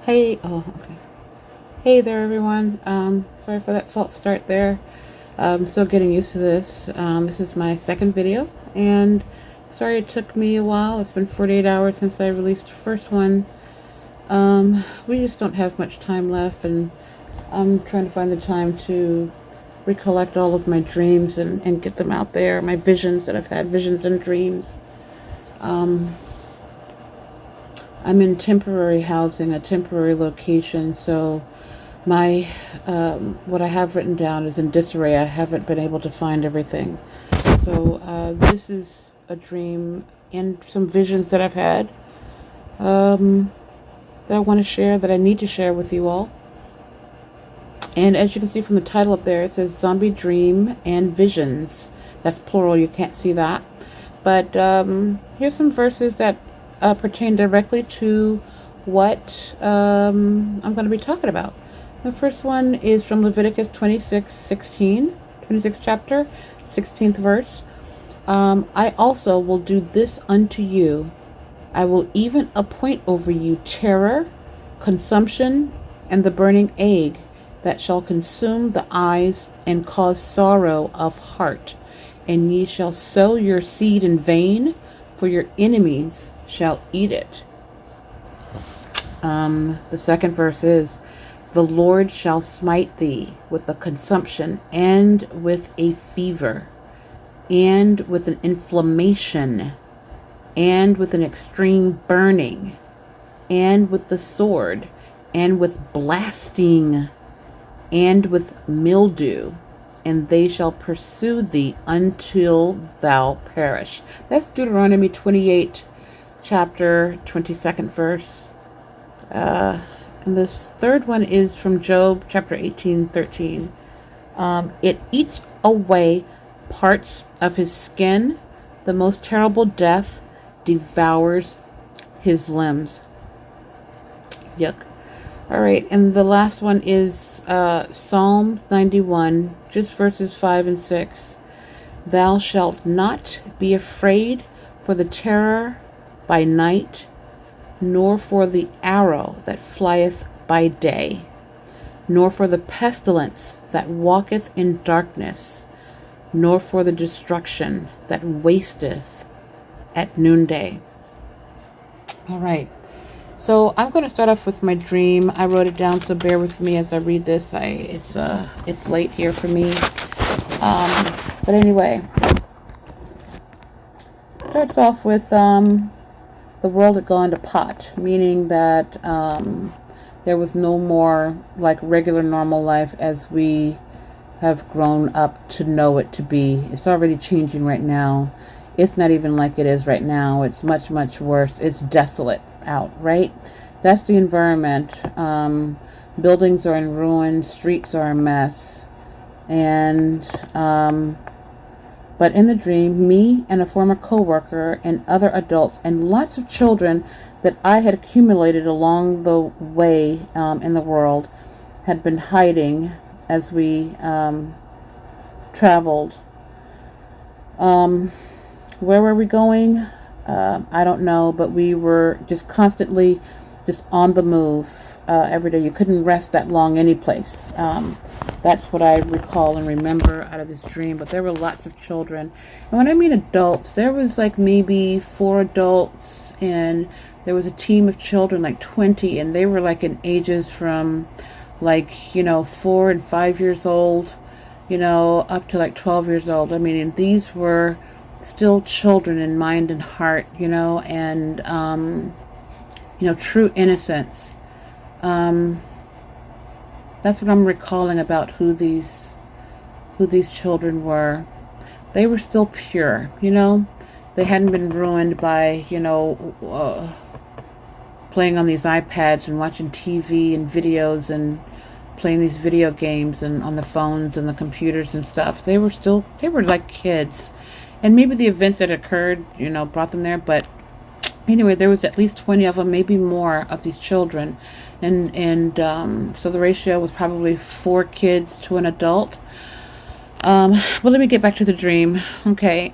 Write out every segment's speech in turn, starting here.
Hey, oh, okay. Hey there, everyone. Sorry for that false start there. I'm still getting used to this. This is my second video, and sorry it took me a while. It's been 48 hours since I released the first one. We just don't have much time left, and I'm trying to find the time to recollect all of my dreams and get them out there, my visions that I've had, visions and dreams. I'm in temporary housing, a temporary location, so my what I have written down is in disarray. I haven't been able to find everything. So this is a dream and some visions that I've had that I want to share, that I need to share with you all. And as you can see from the title up there, it says Zombie Dream and Visions. That's plural, you can't see that. But here's some verses that pertain directly to what I'm going to be talking about. The first one is from Leviticus 26 chapter, 16th verse. I also will do this unto you. I will even appoint over you terror, consumption, and the burning ague that shall consume the eyes and cause sorrow of heart. And ye shall sow your seed in vain, for your enemies shall eat it. The second verse is, the Lord shall smite thee with a consumption, and with a fever, and with an inflammation, and with an extreme burning, and with the sword, and with blasting, and with mildew, and they shall pursue thee until thou perish. That's Deuteronomy 28, chapter 22nd verse. And this third one is from Job, chapter 18:13. It eats away parts of his skin. The most terrible death devours his limbs. Yuck. All right, and the last one is Psalm 91, just verses 5 and 6. Thou shalt not be afraid for the terror by night, nor for the arrow that flieth by day, nor for the pestilence that walketh in darkness, nor for the destruction that wasteth at noonday. All right. So I'm going to start off with my dream. I wrote it down, so bear with me as I read this. It's late here for me. But anyway, starts off with the world had gone to pot, meaning that there was no more like regular normal life as we have grown up to know it to be. It's already changing right now. It's not even like it is right now. It's much, much worse. It's desolate out, right? That's the environment. Buildings are in ruin, streets are a mess. And but in the dream, me and a former coworker and other adults and lots of children that I had accumulated along the way in the world had been hiding as we traveled. Where were we going? I don't know, but we were just constantly just on the move every day. You couldn't rest that long any place. That's what I recall and remember out of this dream. But there were lots of children. And when I mean adults, there was like maybe 4 adults, and there was a team of children, like 20, and they were like in ages from like, 4 and 5 years old, up to like 12 years old. I mean, and these were still children in mind and heart, and, true innocence. That's what I'm recalling about who these children were. They were still pure, They hadn't been ruined by, playing on these iPads and watching TV and videos and playing these video games and on the phones and the computers and stuff. They were like kids. And maybe the events that occurred, brought them there. But anyway, there was at least 20 of them, maybe more, of these children. And so the ratio was probably 4 kids to an adult. Well, let me get back to the dream. Okay.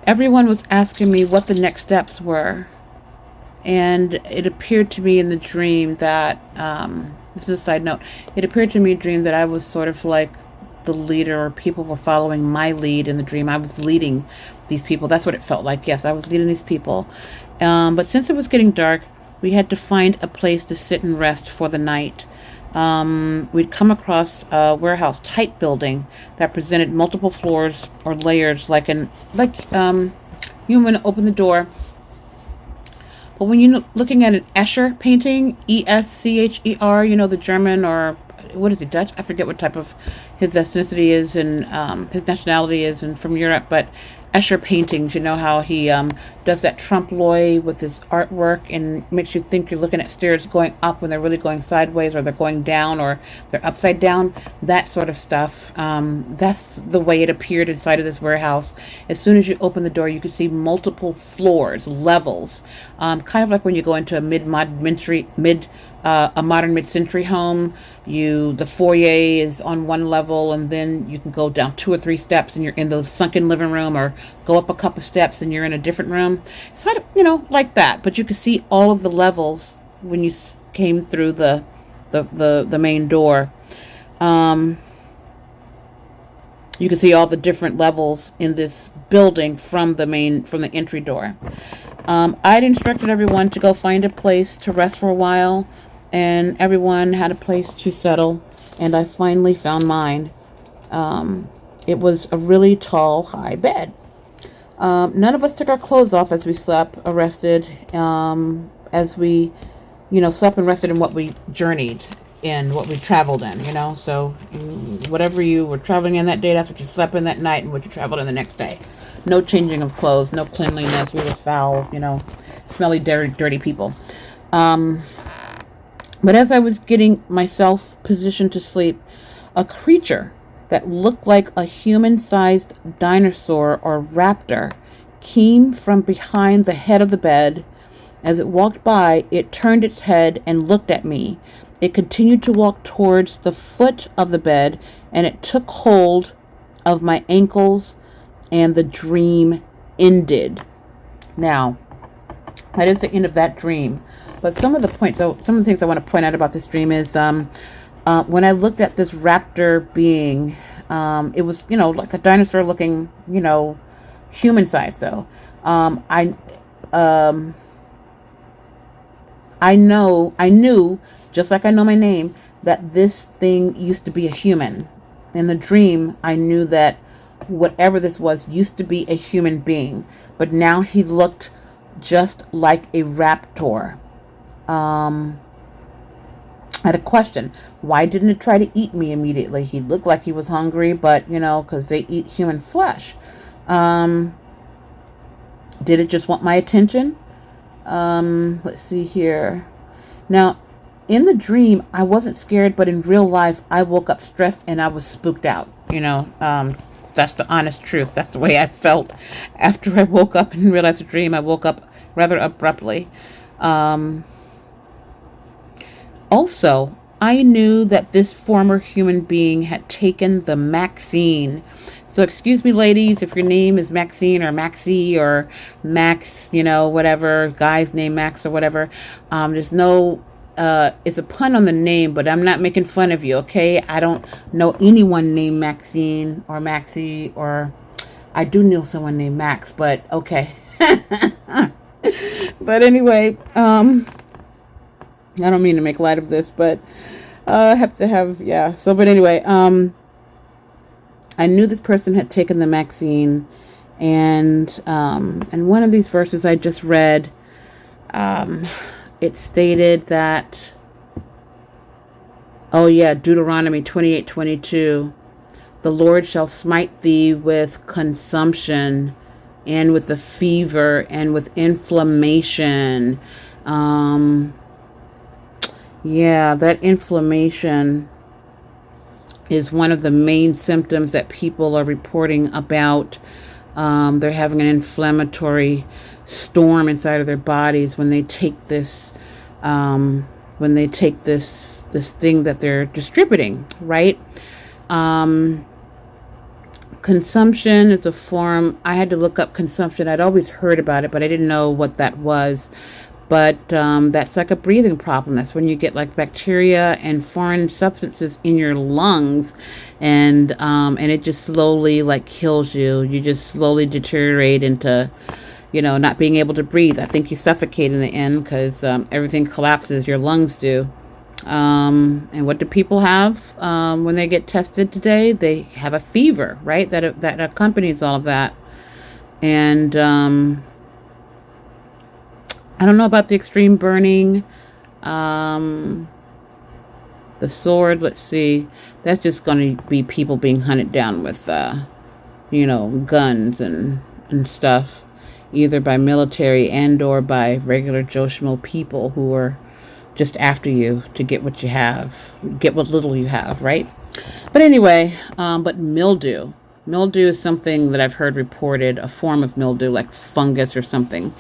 Everyone was asking me what the next steps were. And it appeared to me in the dream that, this is a side note, it appeared to me in a dream that I was sort of like the leader, or people were following my lead in the dream. I was leading these people. That's what it felt like. Yes, I was leading these people. But since it was getting dark, we had to find a place to sit and rest for the night. We'd come across a warehouse type building that presented multiple floors or layers, you want to open the door. But when you're looking at an Escher painting, Escher, the German, or what is he, Dutch? I forget what type of his ethnicity is and his nationality is, and from Europe. But Escher paintings, you know how he does that trompe l'oeil with his artwork and makes you think you're looking at stairs going up when they're really going sideways, or they're going down, or they're upside down. That sort of stuff. That's the way it appeared inside of this warehouse. As soon as you open the door, you could see multiple floors, levels, kind of like when you go into a modern mid-century home. The foyer is on one level, and then you can go down 2 or 3 steps and you're in the sunken living room, or go up a couple steps and you're in a different room. It's kind of, like that, but you can see all of the levels when you came through the main door. You can see all the different levels in this building from the entry door. I'd instructed everyone to go find a place to rest for a while, and everyone had a place to settle, and I finally found mine. It was a really tall, high bed. None of us took our clothes off as we slept or rested, as we, slept and rested in what we journeyed in, what we traveled in, So whatever you were traveling in that day, that's what you slept in that night and what you traveled in the next day. No changing of clothes, no cleanliness. We were foul, smelly, dirty people. But as I was getting myself positioned to sleep, a creature that looked like a human-sized dinosaur or raptor came from behind the head of the bed. As it walked by, it turned its head and looked at me. It continued to walk towards the foot of the bed, and it took hold of my ankles, and the dream ended. Now, that is the end of that dream. But some of the things I want to point out about this dream is when I looked at this raptor being, it was, like a dinosaur looking, human size though. I knew, just like I know my name, that this thing used to be a human. In the dream, I knew that whatever this was used to be a human being, but now he looked just like a raptor. I had a question. Why didn't it try to eat me immediately? He looked like he was hungry, but, because they eat human flesh. Did it just want my attention? Let's see here. Now, in the dream, I wasn't scared, but in real life, I woke up stressed and I was spooked out. That's the honest truth. That's the way I felt after I woke up and realized the dream. I woke up rather abruptly. Also, I knew that this former human being had taken the Maxine. So excuse me, ladies, if your name is Maxine or Maxie or Max, whatever, guy's name Max or whatever. There's no, it's a pun on the name, but I'm not making fun of you, okay? I don't know anyone named Maxine or Maxie, or I do know someone named Max, but okay. But anyway, I don't mean to make light of this, but I have to have, yeah. So, but anyway, I knew this person had taken the Maxine, and one of these verses I just read, it stated that, Deuteronomy 28:22, the Lord shall smite thee with consumption, and with a fever, and with inflammation. That inflammation is one of the main symptoms that people are reporting about. They're having an inflammatory storm inside of their bodies when they take this this thing that they're distributing, right? Consumption is a form. I had to look up consumption. I'd always heard about it, but I didn't know what that was. but that's like a breathing problem. That's when you get like bacteria and foreign substances in your lungs, and it just slowly like kills you. You just slowly deteriorate into, not being able to breathe. I think you suffocate in the end because everything collapses. Your lungs do. And what do people have when they get tested today? They have a fever, right? That accompanies all of that. And I don't know about the extreme burning. The sword, let's see. That's just going to be people being hunted down with, guns and stuff, either by military and or by regular Joe Schmo people who are just after you to get what you have, get what little you have, right? But anyway, but mildew. Mildew is something that I've heard reported, a form of mildew, like fungus or something,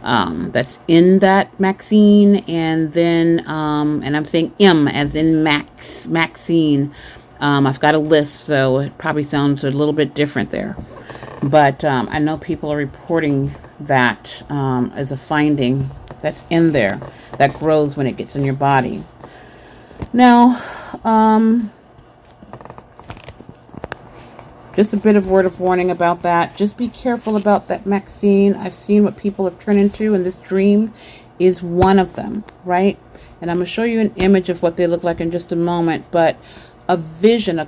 that's in that vaccine. And then, and I'm saying M as in vaccine. I've got a list, so it probably sounds a little bit different there. But I know people are reporting that as a finding that's in there that grows when it gets in your body. Now, just a bit of word of warning about that. Just be careful about that vaccine. I've seen what people have turned into, and this dream is one of them, right? And I'm going to show you an image of what they look like in just a moment. But a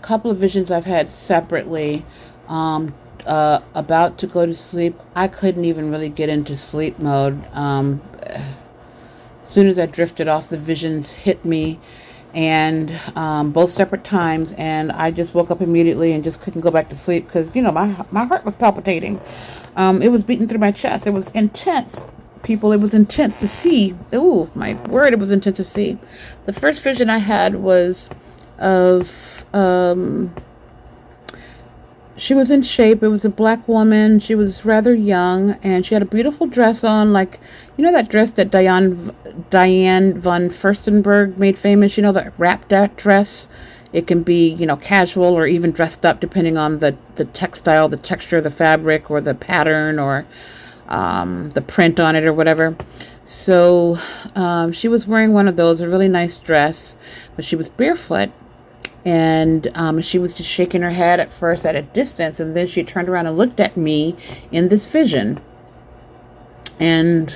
couple of visions I've had separately, about to go to sleep. I couldn't even really get into sleep mode. As soon as I drifted off, the visions hit me, and both separate times, and I just woke up immediately and just couldn't go back to sleep because my heart was palpitating. It was beating through my chest. It was intense, people. It was intense to see. Ooh, my word, it was intense to see. The first vision I had was of she was in shape. It was a black woman. She was rather young, and she had a beautiful dress on, like, that dress that Diane von Furstenberg made famous, that wrap dress. It can be, casual or even dressed up depending on the textile, the texture of the fabric, or the pattern, or the print on it, or whatever. So she was wearing one of those, a really nice dress, but she was barefoot. And she was just shaking her head at first at a distance, and then she turned around and looked at me in this vision. And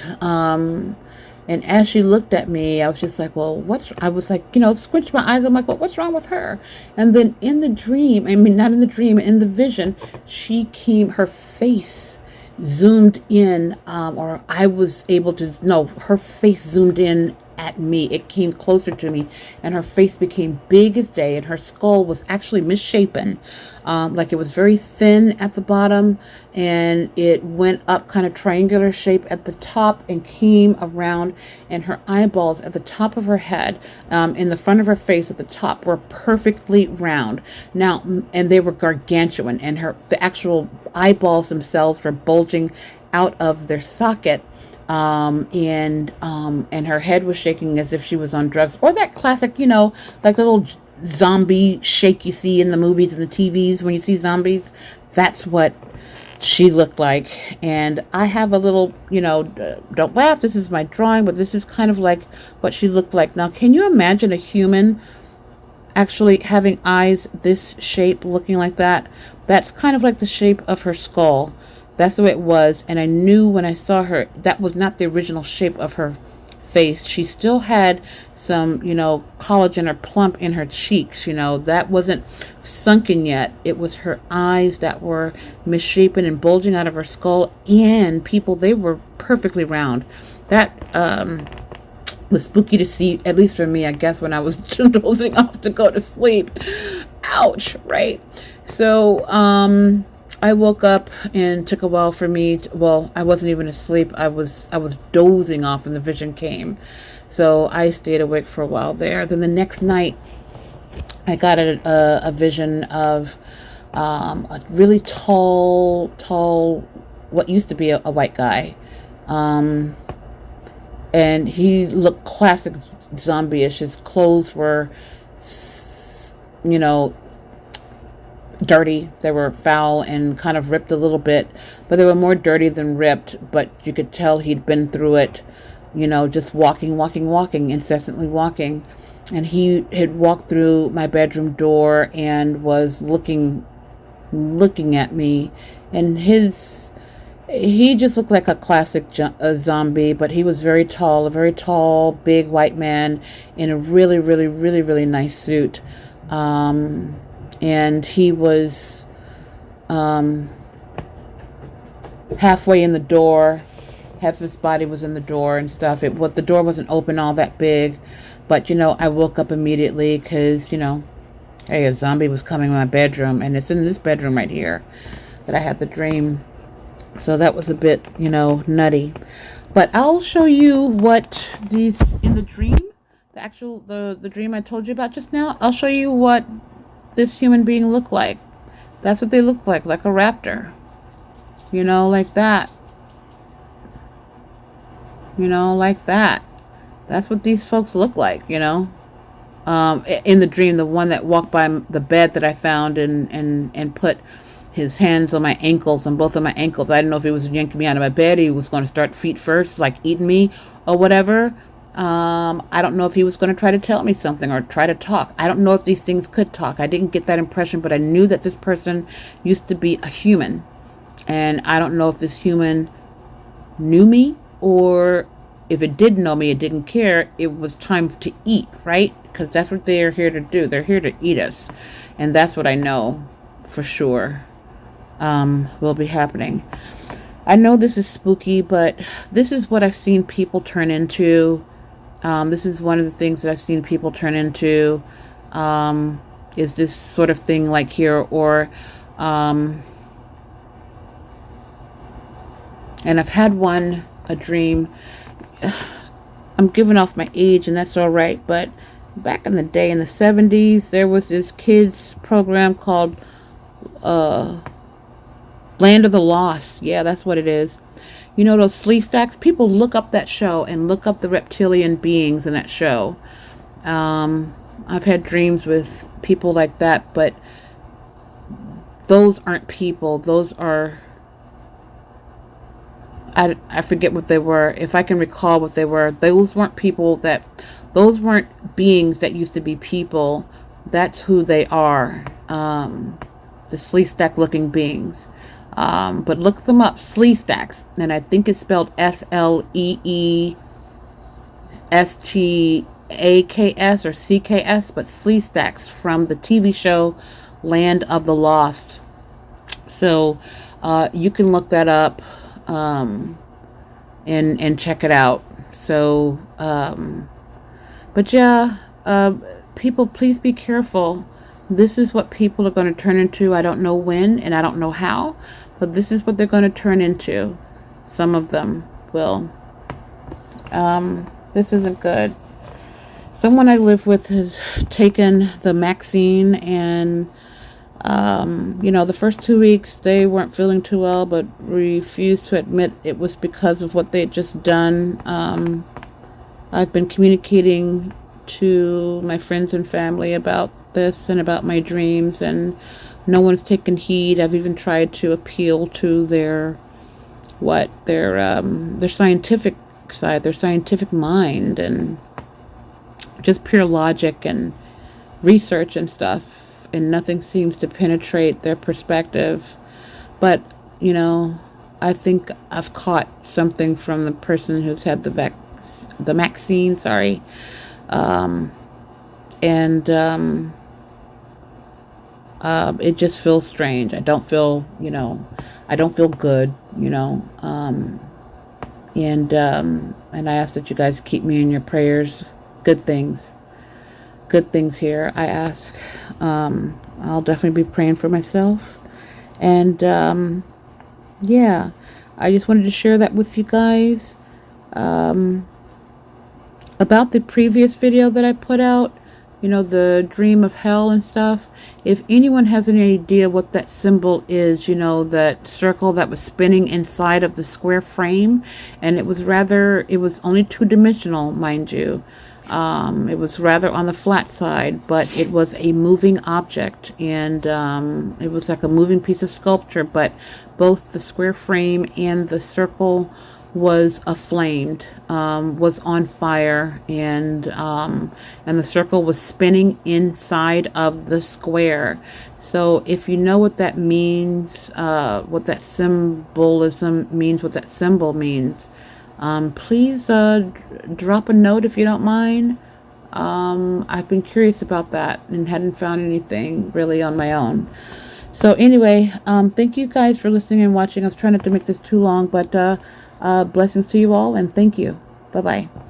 as she looked at me, I was just like, well, I was like, squinched my eyes. I'm like, well, what's wrong with her? And then in the dream, not in the dream, in the vision, her face zoomed in, or I was able to, no, her face zoomed in at me. It came closer to me, and her face became big as day, and her skull was actually misshapen, like it was very thin at the bottom, and it went up kind of triangular shape at the top and came around, and her eyeballs at the top of her head, in the front of her face at the top, were perfectly round. Now, and they were gargantuan, and the actual eyeballs themselves were bulging out of their socket. And her head was shaking as if she was on drugs, or that classic, like little zombie shake you see in the movies and the TVs when you see zombies. That's what she looked like. And I have a little, don't laugh, this is my drawing, but this is kind of like what she looked like. Now, can you imagine a human actually having eyes this shape, looking like that? That's kind of like the shape of her skull. That's the way it was, and I knew when I saw her, that was not the original shape of her face. She still had some, collagen or plump in her cheeks, that wasn't sunken yet. It was her eyes that were misshapen and bulging out of her skull, and they were perfectly round. That was spooky to see, at least for me, I guess, when I was dozing off to go to sleep. Ouch, right? So, I woke up, and took a while for me I wasn't even asleep. I was dozing off when the vision came. So I stayed awake for a while there. Then the next night, I got a vision of a really tall, what used to be a white guy. And he looked classic zombie-ish. His clothes were, dirty. They were foul and kind of ripped a little bit, but they were more dirty than ripped, but you could tell he'd been through it. you know, just walking, incessantly walking. And he had walked through my bedroom door and was looking at me. And he just looked like a classic zombie, but he was a very tall, big white man in a really, really, really, really nice suit. And he was halfway in the door. Half of his body was in the door and stuff. The door wasn't open all that big, but you know, I woke up immediately because, you know, hey, a zombie was coming in my bedroom, and it's in this bedroom right here that I had the dream. So that was a bit, you know, nutty. But I'll show you what these in the dream, the dream I told you about just now. I'll show you what this human being looked like. That's what they look like a raptor. You know, like that. You know, like that. That's what these folks look like, you know. In the dream, the one that walked by the bed that I found and put his hands on my ankles, on both of my ankles. I didn't know if he was yanking me out of my bed. He was going to start feet first, like eating me or whatever. I don't know if he was going to try to tell me something or try to talk. I don't know if these things could talk. I didn't get that impression, but I knew that this person used to be a human. And I don't know if this human knew me, or if it did know me, it didn't care. It was time to eat, right? Because that's what they are here to do. They're here to eat us. And that's what I know for sure will be happening. I know this is spooky, but this is what I've seen people turn into. This is one of the things that I've seen people turn into, is this sort of thing like here, or and I've had a dream. I'm giving off my age, and that's all right, but back in the day, in the 70s, there was this kids program called Land of the Lost. Yeah, that's what it is. You know those Sleestaks? People look up that show and look up the reptilian beings in that show. I've had dreams with people like that, but those aren't people. Those are... I forget what they were. If I can recall what they were, those weren't beings that used to be people. That's who they are. The Sleestak looking beings. But look them up, Sleestaks, and I think it's spelled Sleestaks or CKS, but Sleestaks from the TV show Land of the Lost. So you can look that up and check it out. So but yeah, people, please be careful. This is what people are going to turn into. I don't know when and I don't know how, but this is what they're going to turn into. Some of them will. This isn't good. Someone I live with has taken the vaccine, and you know, the first 2 weeks they weren't feeling too well, but refused to admit it was because of what they had just done. I've been communicating to my friends and family about this and about my dreams, and no one's taken heed. I've even tried to appeal to their scientific side, their scientific mind, and just pure logic and research and stuff, and nothing seems to penetrate their perspective. But you know, I think I've caught something from the person who's had the vaccine, sorry. It just feels strange. I don't feel good, you know. And I ask that you guys keep me in your prayers. Good things here, I ask. I'll definitely be praying for myself. And yeah, I just wanted to share that with you guys. About the previous video that I put out, you know, the dream of hell and stuff. If anyone has any idea what that symbol is, you know, that circle that was spinning inside of the square frame, and it was only two-dimensional, mind you. It was rather on the flat side, but it was a moving object, and it was like a moving piece of sculpture, but both the square frame and the circle was aflamed, was on fire, and the circle was spinning inside of the square. So if you know what that means, what that symbolism means, what that symbol means, please drop a note if you don't mind. I've been curious about that and hadn't found anything really on my own. So anyway, thank you guys for listening and watching. I was trying not to make this too long, but blessings to you all, and thank you. Bye-bye.